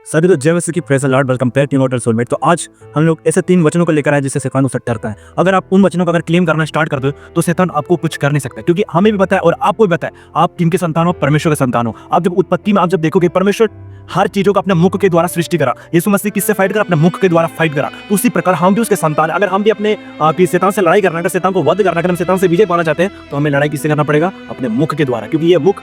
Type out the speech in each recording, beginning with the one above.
सभी तो जय मसीह की praise the lord welcome back to immortal soulmate. तो आज हम लोग ऐसे 3 वचनों को लेकर आए जिससे शैतान उससे डरता है। अगर आप उन वचनों को अगर क्लेम करना स्टार्ट कर दो तो शैतान आपको कुछ कर नहीं सकता, क्योंकि हमें भी पता है और आपको भी पता है आप किनके संतान हो, परमेश्वर के संतान हो। आप जब उत्पत्ति में आप जब देखोगे परमेश्वर हर चीजों को अपने मुख के द्वारा सृष्टि करा। यीशु मसीह किससे फाइट करा? अपने मुख के द्वारा फाइट करा। तो उसी प्रकार हम भी उसके संतान हैं। अगर हम भी अपने शैतान से लड़ाई करना है, अगर शैतान को वध करना है, अगर हम शैतान से विजय पाना चाहते हैं तो हमें लड़ाई किससे करना पड़ेगा? अपने मुख के द्वारा, क्योंकि ये मुख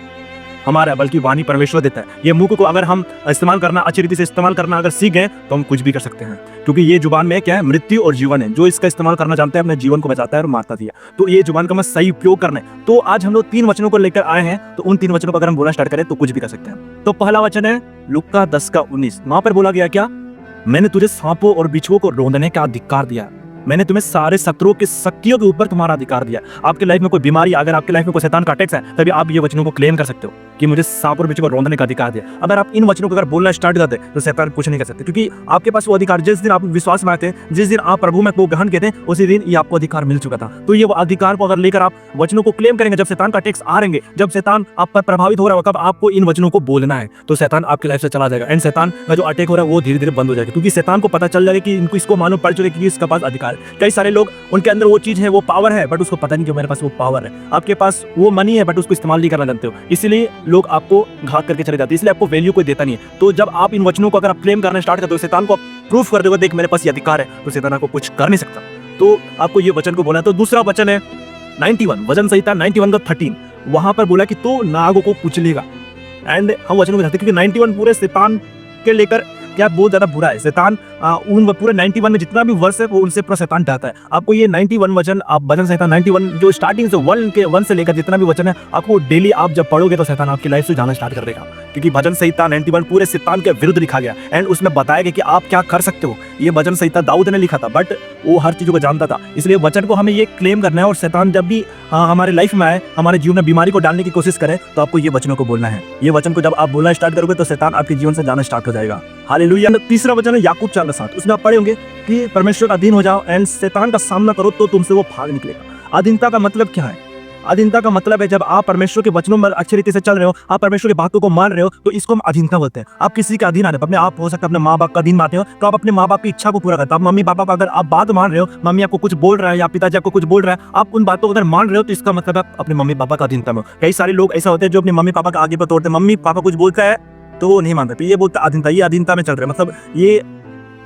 हमारा है, बल्कि वाणी परमेश्वर देता है। ये मुख को अगर हम इस्तेमाल करना, अच्छी रीति से इस्तेमाल करना अगर सीख गए तो हम कुछ भी कर सकते हैं, क्योंकि ये जुबान में क्या है? मृत्यु और जीवन है। जो इसका इस्तेमाल करना जानता है अपने जीवन को बचाता है और मारता दिया। तो ये जुबान का मैं सही उपयोग करना है। तो आज हम लोग 3 वचनों को लेकर आए हैं, तो उन 3 वचनों को अगर हम बोलना स्टार्ट करें तो कुछ भी कर सकते हैं। तो पहला वचन है लूका 10:19। वहां पर बोला गया क्या? मैंने तुझे सांपों और बिच्छुओं को रौंदने का अधिकार दिया, मैंने तुम्हें सारे शत्रुओं की शक्तियों के ऊपर तुम्हारा अधिकार दिया। आपके लाइफ में कोई बीमारी, अगर आपके लाइफ में कोई शैतान का अटैक है, तभी आप ये वचनों को क्लेम कर सकते हो कि मुझे सांप और बिच्छू को रौंदने का अधिकार दिया। अगर आप इन वचनों को अगर बोलना स्टार्ट करते तो शैतान कुछ नहीं कर सकते, क्योंकि आपके पास वो अधिकार, जिस दिन आप विश्वास में आते हैं, जिस दिन आप प्रभु में को ग्रहण करते हैं, उसी दिन ये आपको अधिकार मिल चुका था। तो ये अधिकार को अगर लेकर आप वचनों को क्लेम करेंगे, जब शैतान का अटैक्स आ रहेंगे, जब शैतान आप पर प्रभावित हो रहा होगा, आपको इन वचनों को बोलना है, तो शैतान आपकी लाइफ से चला जाएगा। एंड शैतान का जो अटैक हो रहा है वो धीरे धीरे बंद हो जाएगा, क्योंकि शैतान को पता चल जाएगा कि इनको इसको मालूम पड़ चुका है कि इसके पास अधिकार है। कई सारे लोग उनके अंदर वो चीज है, वो पावर है, बट उसको पता नहीं कि मेरे पास वो पावर है। आपके पास वो मनी है बट उसको इस्तेमाल नहीं करना जानते हो, इसलिए लोग आपको घात करके चले जाते हैं, इसलिए आपको वैल्यू कोई देता नहीं है। तो जब आप इन वचनों को अगर आप क्लेम करना स्टार्ट करते हो, शैतान को प्रूफ कर दोगे, देख मेरे पास ये अधिकार है, तो शैतान आपको कुछ कर नहीं सकता। तो आपको ये वचन को बोलना है। तो दूसरा वचन है 91, वचन संहिता 91:13। वहां पर बोला कि तो नागों को कुचलेगा। एंड हम वचनों को जानते हैं, क्योंकि 91 पूरे शैतान के लेकर क्या बहुत ज्यादा बुरा है। शैतान उन पूरे 91 में जितना भी वर्ष है वो उनसे पूरा शैतान डरता है। आपको ये 91 वचन, आप वचन संहिता 91 जो स्टार्टिंग से 1 से लेकर जितना भी वचन है, आपको डेली आप जब पढ़ोगे तो शैतान आपकी लाइफ से जाना स्टार्ट कर देगा, क्योंकि भजन संहिता 91 पूरे शैतान के विरुद्ध लिखा गया। एंड उसमें बताया गया कि आप क्या कर सकते हो। ये भजन संहिता दाऊद ने लिखा था, बट वो हर चीजों को जानता था, इसलिए वचन को हमें ये क्लेम करना है। और शैतान जब भी हमारे लाइफ में आए, हमारे जीवन में बीमारी को डालने की कोशिश करे, तो आपको ये वचनों को बोलना है। ये वचन को जब आप बोलना स्टार्ट करोगे तो शैतान आपके जीवन से जाना स्टार्ट हो जाएगा। हालेलुया। तीसरा वचन है याकूब 4:7। उसमें आप पढ़े होंगे कि परमेश्वर का अधीन हो जाओ एंड शैतान का सामना करो तो तुमसे वो भाग निकलेगा। अधीनता का मतलब क्या है? अधीनता का मतलब है जब आप परमेश्वर के वचनों में अच्छी रीति से चल रहे हो, आप परमेश्वर की बातों को मान रहे हो, तो इसको हम अधीनता बोलते हैं। आप किसी का अधीन आने, अपने आप हो सकता है अपने माँ बाप का अधीन मानते हो, तो आप अपने माँ बाप की इच्छा को पूरा करते हो। आप मम्मी पापा का अगर आप बात मान रहे हो, मम्मी आपको कुछ बोल रहा है या पिताजी आपको कुछ बोल रहा है, आप उन बातों को अगर मान रहे हो, तो इसका मतलब आप अपने मम्मी पापा का अधीनता में हो। कई सारे लोग ऐसा होते हैं जो अपने मम्मी पापा का आगे पर तोड़ते हैं। मम्मी पापा कुछ बोलता है तो वो नहीं मानते, ये बोलता अधीनता, ये अधीनता में चल रहे हैं। मतलब ये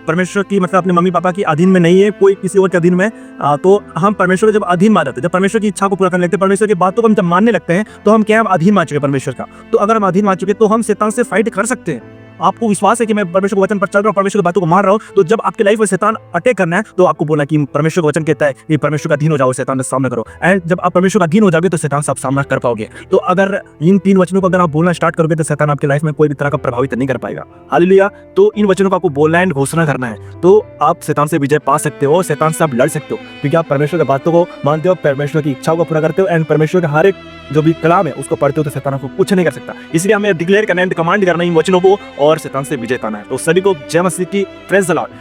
परमेश्वर की, मतलब अपने मम्मी पापा की अधीन में नहीं है, कोई किसी और के अधीन में। तो हम परमेश्वर जब अधीन मान जाते हैं, जब परमेश्वर की इच्छा को पूरा करने लगते हैं, परमेश्वर की बातों को हम जब मानने लगते हैं, तो हम क्या, हम अधीन मान चुके परमेश्वर का। तो अगर हम अधीन मान चुके तो हम शैतान से फाइट कर सकते हैं। आपको विश्वास है कि मैं परमेश्वर के वचन पर चल रहा हूँ, परमेश्वर की बातों को मान रहा हूँ, तो जब आपकी लाइफ में शैतान अटैक करना है तो आपको बोलना कि परमेश्वर का वचन कहता है कि परमेश्वर का अधीन हो जाओ, शैतान का सामना करो। एंड जब आप परमेश्वर का अधीन हो जाओगे तो शैतान से आप सामना कर पाओगे। तो अगर इन 3 वचनों को अगर आप बोलना स्टार्ट करोगे तो शैतान आपकी लाइफ में कोई भी तरह का प्रभावित नहीं कर पाएगा। हालेलुया। तो इन वचनों को आपको बोलना एंड घोषणा करना है, तो आप शैतान से विजय पा सकते हो, शैतान से आप लड़ सकते हो, क्योंकि आप परमेश्वर की बातों को मानते हो, परमेश्वर की इच्छाओं को पूरा करते हो, एंड परमेश्वर का हर एक जो भी कलाम है उसको पढ़ते हो, तो शैतान आपको कुछ नहीं कर सकता। इसलिए हमें डिक्लेयर करना है, कमांड करना है इन वचनों को, और शैतान से विजय पाना है। तो सभी को जय मसीह की, प्रेज़ द लॉर्ड।